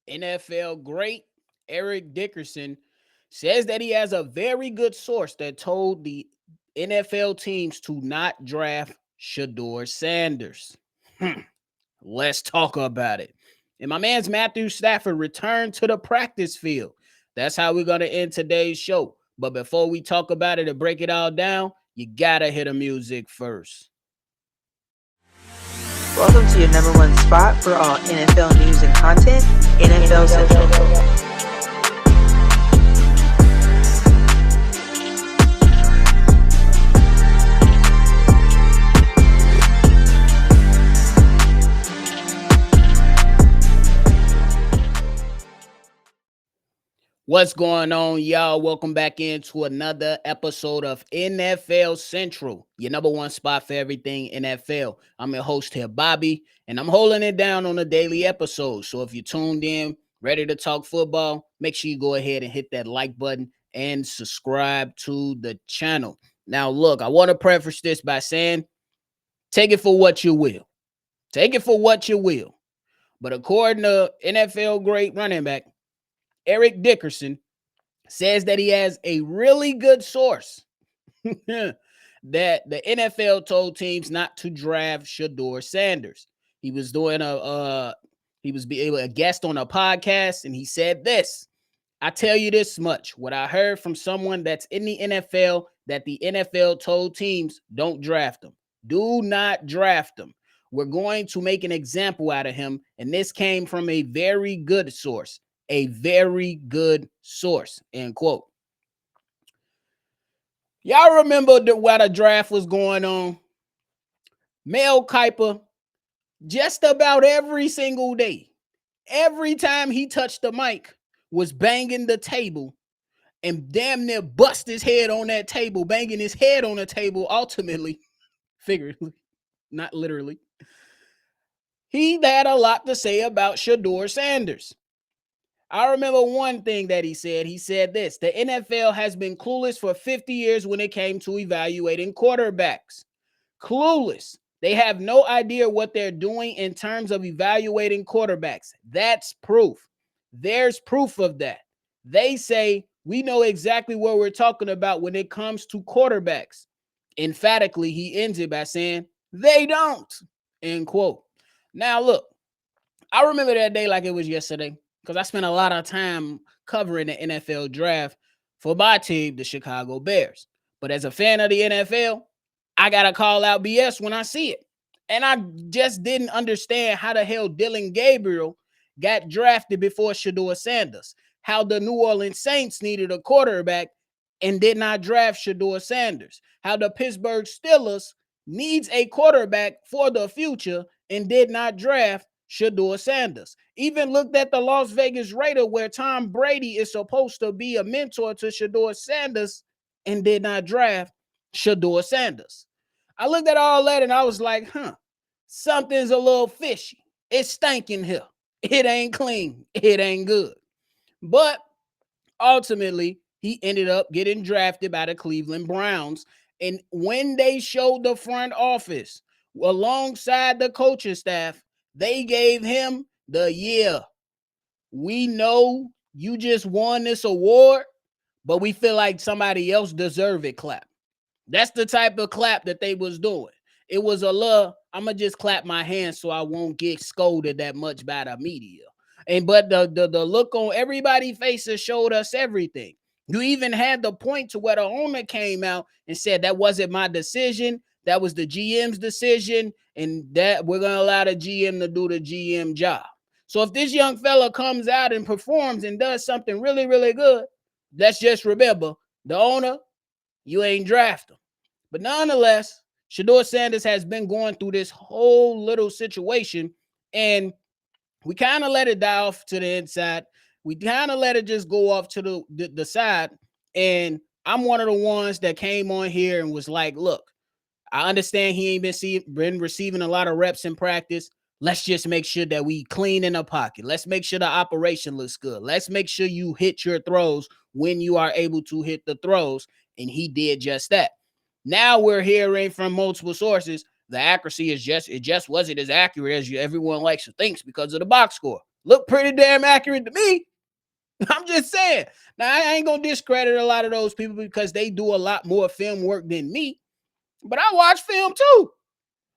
NFL great Eric Dickerson says that he has a very good source that told the NFL teams to not draft Shedeur Sanders. Let's talk about it. And my man's Matthew Stafford returned to the practice field. That's how we're going to end today's show. But before we talk about it and break it all down, you got to hear the music first. Welcome to your number one spot for all NFL news and content, NFL Central. What's going on, y'all? Welcome back into another episode of NFL Central, your number one spot for everything NFL. I'm your host here, Bobby, and I'm holding it down on a daily episode. So if you're tuned in, ready to talk football, make sure you go ahead and hit that like button and subscribe to the channel. Now, look, I want to preface this by saying, take it for what you will. Take it for what you will. But according to NFL great running back, Eric Dickerson, says that he has a really good source that the NFL told teams not to draft Shedeur Sanders. He was doing a guest on a podcast, and he said this. I tell you this much, what I heard from someone that's in the NFL, that the NFL told teams don't draft him. Do not draft him. We're going to make an example out of him, and this came from a very good source. A very good source, end quote. Y'all remember while the draft was going on, Mel Kiper, just about every single day, every time he touched the mic, was banging the table and damn near bust his head on that table, banging his head on the table, ultimately, figuratively, not literally. He had a lot to say about Shedeur Sanders. I remember one thing that he said. He said this: the NFL has been clueless for 50 years when it came to evaluating quarterbacks. Clueless. They have no idea what they're doing in terms of evaluating quarterbacks. That's proof. There's proof of that. They say we know exactly what we're talking about when it comes to quarterbacks. Emphatically, he ends it by saying they don't, end quote. Now, look, I remember that day like it was yesterday, because I spent a lot of time covering the NFL draft for my team, the Chicago Bears. But as a fan of the NFL, I got to call out BS when I see it. And I just didn't understand how the hell Dylan Gabriel got drafted before Shedeur Sanders. How the New Orleans Saints needed a quarterback and did not draft Shedeur Sanders. How the Pittsburgh Steelers needs a quarterback for the future and did not draft Shedeur Sanders. Even looked at the Las Vegas Raiders, where Tom Brady is supposed to be a mentor to Shedeur Sanders, and did not draft Shedeur Sanders. I looked at all that and I was like, something's a little fishy. It's stinking here. It ain't clean. It ain't good. But ultimately, he ended up getting drafted by the Cleveland Browns. And when they showed the front office alongside the coaching staff, they gave him the year. We know you just won this award, but we feel like somebody else deserve it clap. That's the type of clap that they was doing. It was a little, I'm going to just clap my hands so I won't get scolded that much by the media. But the look on everybody's faces showed us everything. You even had the point to where the owner came out and said that wasn't my decision. That was the GM's decision, and that we're going to allow the GM to do the GM job. So if this young fella comes out and performs and does something really, really good, let's just remember, the owner, you ain't draft him. But nonetheless, Shedeur Sanders has been going through this whole little situation, and we kind of let it die off to the inside. We kind of let it just go off to the side, and I'm one of the ones that came on here and was like, look, I understand he ain't been receiving a lot of reps in practice. Let's just make sure that we clean in the pocket. Let's make sure the operation looks good. Let's make sure you hit your throws when you are able to hit the throws. And he did just that. Now we're hearing from multiple sources the accuracy is just wasn't as accurate as everyone likes to think because of the box score. look pretty damn accurate to me. I'm just saying. Now, I ain't going to discredit a lot of those people because they do a lot more film work than me. But I watch film too.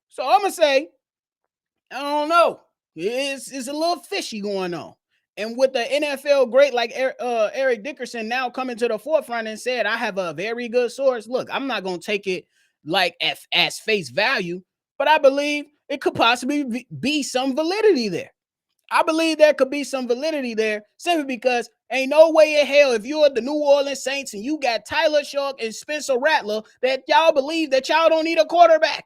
So I'm going to say, I don't know. It's a little fishy going on. And with the NFL great like Eric Dickerson now coming to the forefront and said, I have a very good source. Look, I'm not going to take it like as face value, but I believe it could possibly be some validity there. I believe there could be some validity there simply because ain't no way in hell if you're the New Orleans Saints and you got Tyler Shark and Spencer Rattler that y'all believe that y'all don't need a quarterback.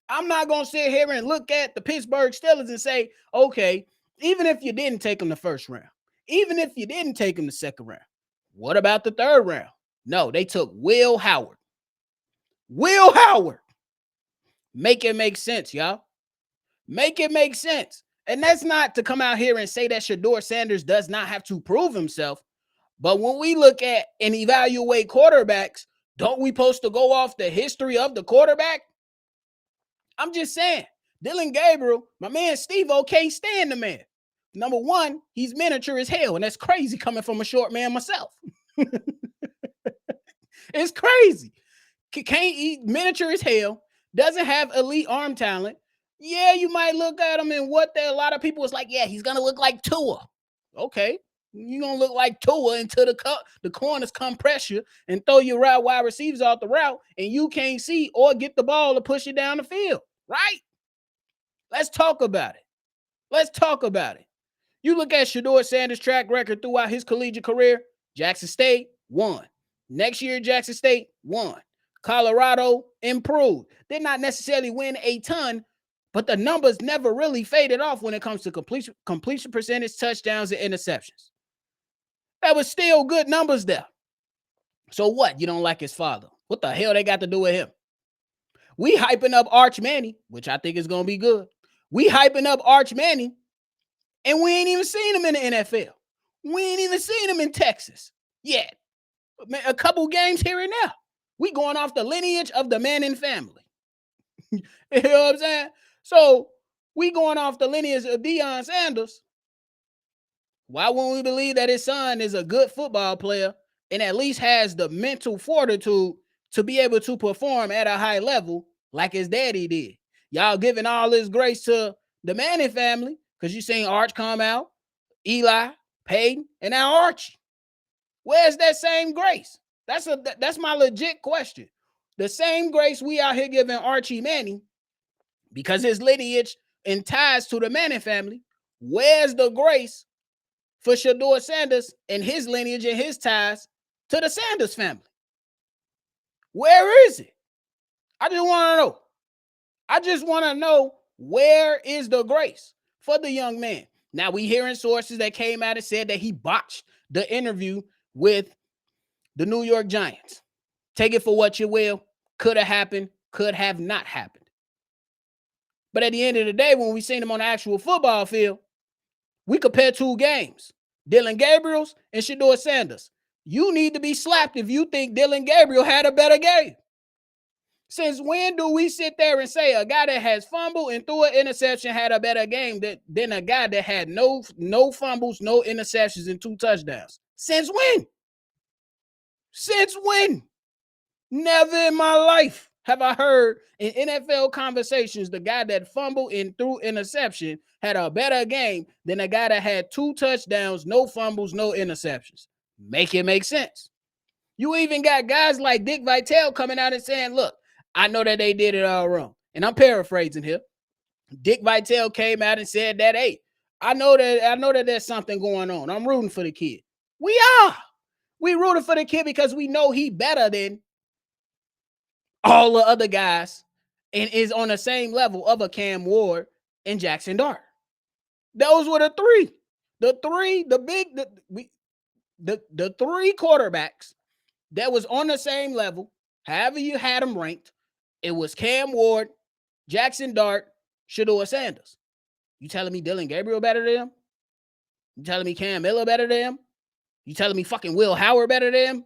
I'm not going to sit here and look at the Pittsburgh Steelers and say, okay, even if you didn't take them the first round, even if you didn't take them the second round, what about the third round? No, they took Will Howard. Will Howard. Make it make sense, y'all. Make it make sense. And that's not to come out here and say that Shedeur Sanders does not have to prove himself. But when we look at and evaluate quarterbacks, don't we supposed to go off the history of the quarterback? I'm just saying, Dillon Gabriel, my man Steve-O can't stand the man. Number one, he's miniature as hell, and that's crazy coming from a short man myself. It's crazy. Can't eat miniature as hell, doesn't have elite arm talent. Yeah, you might look at him and a lot of people was like, yeah, he's going to look like Tua. Okay, you're going to look like Tua until the corners come pressure and throw your wide receivers off the route and you can't see or get the ball to push it down the field, right? Let's talk about it. Let's talk about it. You look at Shedeur Sanders' track record throughout his collegiate career. Jackson State, won. Next year, Jackson State, won. Colorado, improved. Did not necessarily win a ton, but the numbers never really faded off when it comes to completion percentage, touchdowns, and interceptions. That was still good numbers there. So what? You don't like his father? What the hell they got to do with him? We hyping up Arch Manning, which I think is going to be good. We hyping up Arch Manning, and we ain't even seen him in the NFL. We ain't even seen him in Texas yet. A couple games here and there. We going off the lineage of the Manning family. You know what I'm saying? So we going off the lineage of Deion Sanders. Why wouldn't we believe that his son is a good football player and at least has the mental fortitude to be able to perform at a high level like his daddy did? Y'all giving all this grace to the Manning family because you seen Arch come out, Eli, Peyton, and now Archie. Where's that same grace? That's my legit question. The same grace we out here giving Archie Manning because his lineage and ties to the Manning family. Where's the grace for Shedeur Sanders and his lineage and his ties to the Sanders family? Where is it? I just want to know. I just want to know where is the grace for the young man. Now we hearing sources that came out and said that he botched the interview with the New York Giants. Take it for what you will. Could have happened, could have not happened. But at the end of the day, when we seen him on the actual football field, we compare two games. Dillon Gabriel's and Shedeur Sanders. You need to be slapped if you think Dillon Gabriel had a better game. Since when do we sit there and say a guy that has fumbled and threw an interception had a better game than a guy that had no fumbles, no interceptions, and 2 touchdowns? Since when? Since when? Never in my life have I heard in NFL conversations the guy that fumbled and threw interception had a better game than a guy that had 2 touchdowns, no fumbles, no interceptions. Make it make sense. You even got guys like Dick Vitale coming out and saying, look, I know that they did it all wrong. And I'm paraphrasing here. Dick Vitale came out and said that, hey, I know that there's something going on. I'm rooting for the kid. We are. We rooting for the kid because we know he better than all the other guys and is on the same level of a Cam Ward and Jackson Dart. Those were the three. The three quarterbacks that was on the same level, however you had them ranked. It was Cam Ward, Jackson Dart, Shedeur Sanders. You telling me Dillon Gabriel better than him? You telling me Cam Miller better than him? You telling me fucking Will Howard better than him?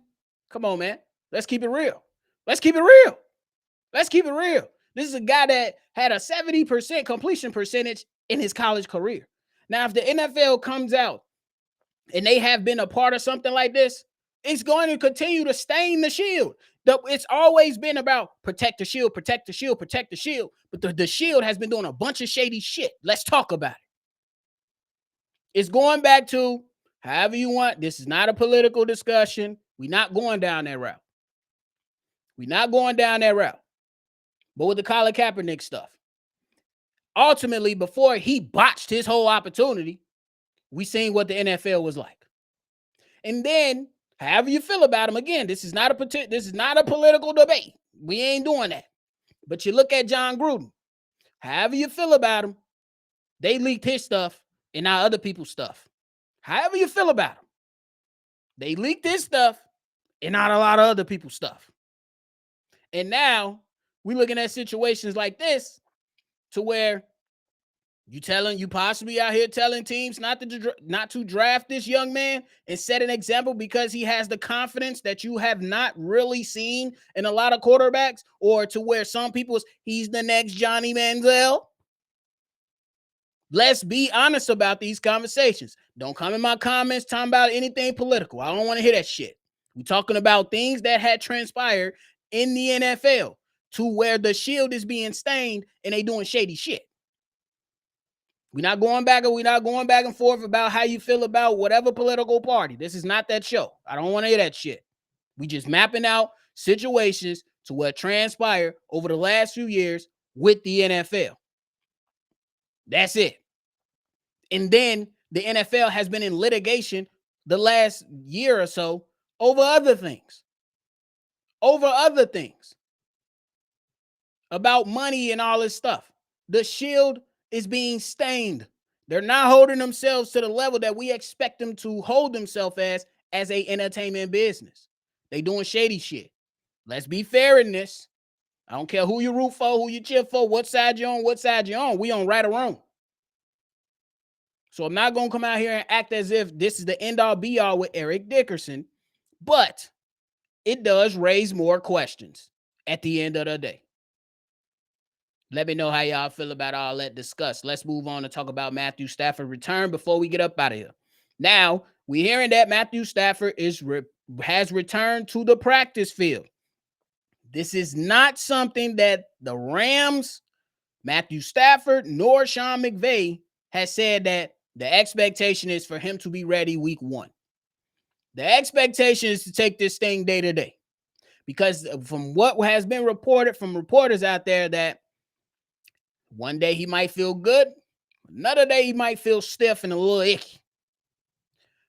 Come on, man. Let's keep it real. Let's keep it real. Let's keep it real. This is a guy that had a 70% completion percentage in his college career. Now, if the NFL comes out and they have been a part of something like this, it's going to continue to stain the shield. It's always been about protect the shield, protect the shield, protect the shield. But the shield has been doing a bunch of shady shit. Let's talk about it. It's going back to however you want. This is not a political discussion. We're not going down that route. We're not going down that route. But with the Colin Kaepernick stuff, ultimately, before he botched his whole opportunity, we seen what the NFL was like. And then, however you feel about him, again, this is not a political debate. We ain't doing that. But you look at John Gruden. However you feel about him, they leaked his stuff and not other people's stuff. However you feel about him, they leaked his stuff and not a lot of other people's stuff. And now we're looking at situations like this to where you possibly out here telling teams not to draft this young man and set an example because he has the confidence that you have not really seen in a lot of quarterbacks, or to where some people, he's the next Johnny Manziel. Let's be honest about these conversations. Don't come in my comments talking about anything political. I don't want to hear that shit. We're talking about things that had transpired in the NFL to where the shield is being stained and they doing shady shit. We're not going back and forth about how you feel about whatever political party. This is not that show. I don't want to hear that shit. We just mapping out situations to what transpired over the last few years with the NFL. That's it. And then the NFL has been in litigation the last year or so over other things. About money and all this stuff. The shield is being stained. They're not holding themselves to the level that we expect them to hold themselves as a entertainment business. They doing shady shit. Let's be fair in this. I don't care who you root for, who you cheer for, what side you're on. We on right or wrong. So I'm not going to come out here and act as if this is the end-all be-all with Eric Dickerson, but it does raise more questions at the end of the day. Let me know how y'all feel about all that discussed. Let's move on to talk about Matthew Stafford return before we get up out of here. Now, we're hearing that Matthew Stafford has returned to the practice field. This is not something that the Rams, Matthew Stafford, nor Sean McVay has said that the expectation is for him to be ready week 1. The expectation is to take this thing day to day. Because from what has been reported from reporters out there, that one day he might feel good, another day he might feel stiff and a little icky.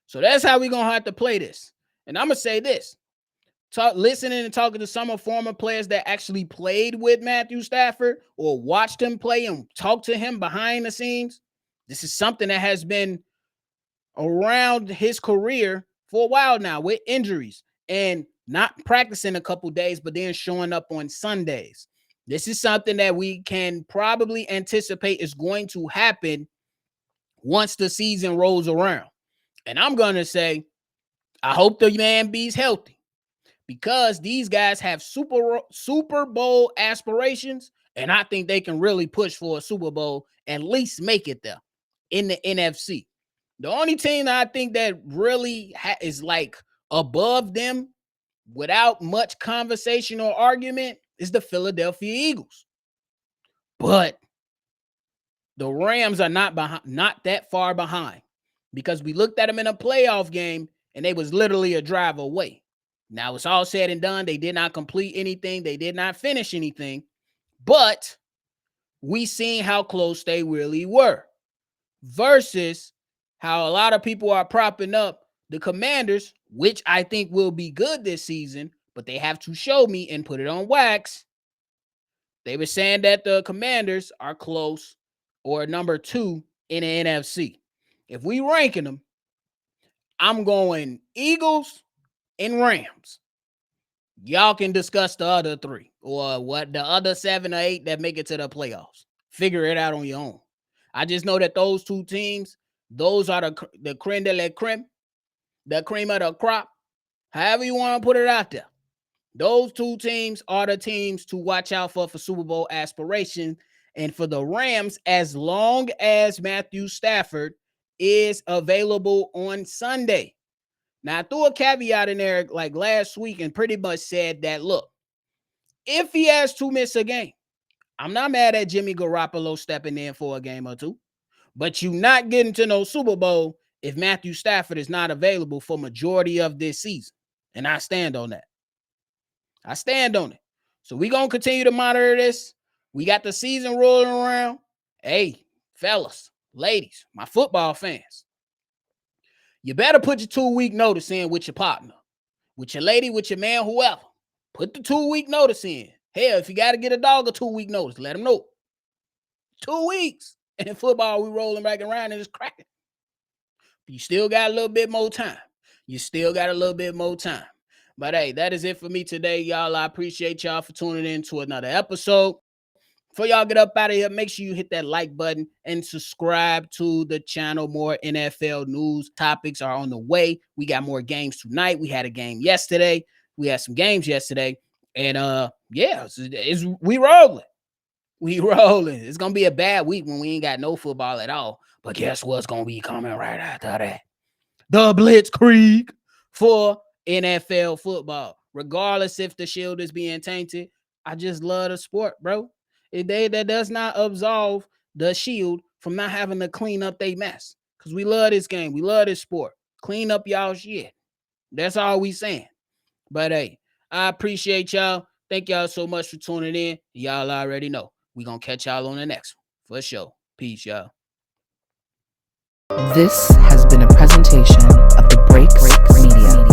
So that's how we're going to have to play this. And I'm going to say this. Listening and talking to some of former players that actually played with Matthew Stafford or watched him play and talked to him behind the scenes, this is something that has been around his career for a while now with injuries and not practicing a couple days, but then showing up on Sundays. This is something that we can probably anticipate is going to happen once the season rolls around. And I'm going to say, I hope the man be's healthy, because these guys have Super Bowl aspirations, and I think they can really push for a Super Bowl, at least make it there in the NFC. The only team that I think that really is like above them without much conversation or argument is the Philadelphia Eagles. But the Rams are not that far behind, because we looked at them in a playoff game and they was literally a drive away. Now it's all said and done. They did not complete anything. They did not finish anything, but we seen how close they really were versus how a lot of people are propping up the Commanders, which I think will be good this season, but they have to show me and put it on wax. They were saying that the Commanders are close or number 2 in the NFC. If we ranking them, I'm going Eagles and Rams. Y'all can discuss the other 3 or what the other 7 or 8 that make it to the playoffs. Figure it out on your own. I just know that those 2 teams, those are the creme de la creme, the cream of the crop, however you want to put it out there. Those 2 teams are the teams to watch out for Super Bowl aspirations. And for the Rams, as long as Matthew Stafford is available on Sunday. Now, I threw a caveat in there like last week and pretty much said that, look, if he has to miss a game, I'm not mad at Jimmy Garoppolo stepping in for a game or two, but you're not getting to no Super Bowl if Matthew Stafford is not available for majority of this season. And I stand on that. I stand on it. So we're going to continue to monitor this. We got the season rolling around. Hey, fellas, ladies, my football fans, you better put your 2-week notice in with your partner, with your lady, with your man, whoever. Put the 2-week notice in. Hell, if you got to get a dog a 2-week notice, let them know. 2 weeks. And in football, we rolling back around and it's cracking. You still got a little bit more time. But hey, that is it for me today, y'all. I appreciate y'all for tuning in to another episode. Before y'all get up out of here, make sure you hit that like button and subscribe to the channel. More NFL news topics are on the way. We got more games tonight. We had a game yesterday. We had some games yesterday. And we rolling. It's going to be a bad week when we ain't got no football at all. But guess what's going to be coming right after that? The Blitzkrieg for NFL football. Regardless if the shield is being tainted, I just love the sport, bro. That does not absolve the shield from not having to clean up their mess. Because we love this game. We love this sport. Clean up y'all shit. That's all we saying. But hey, I appreciate y'all. Thank y'all so much for tuning in. Y'all already know. We going to catch y'all on the next one. For sure. Peace, y'all. This has been a presentation of the Breaks Media.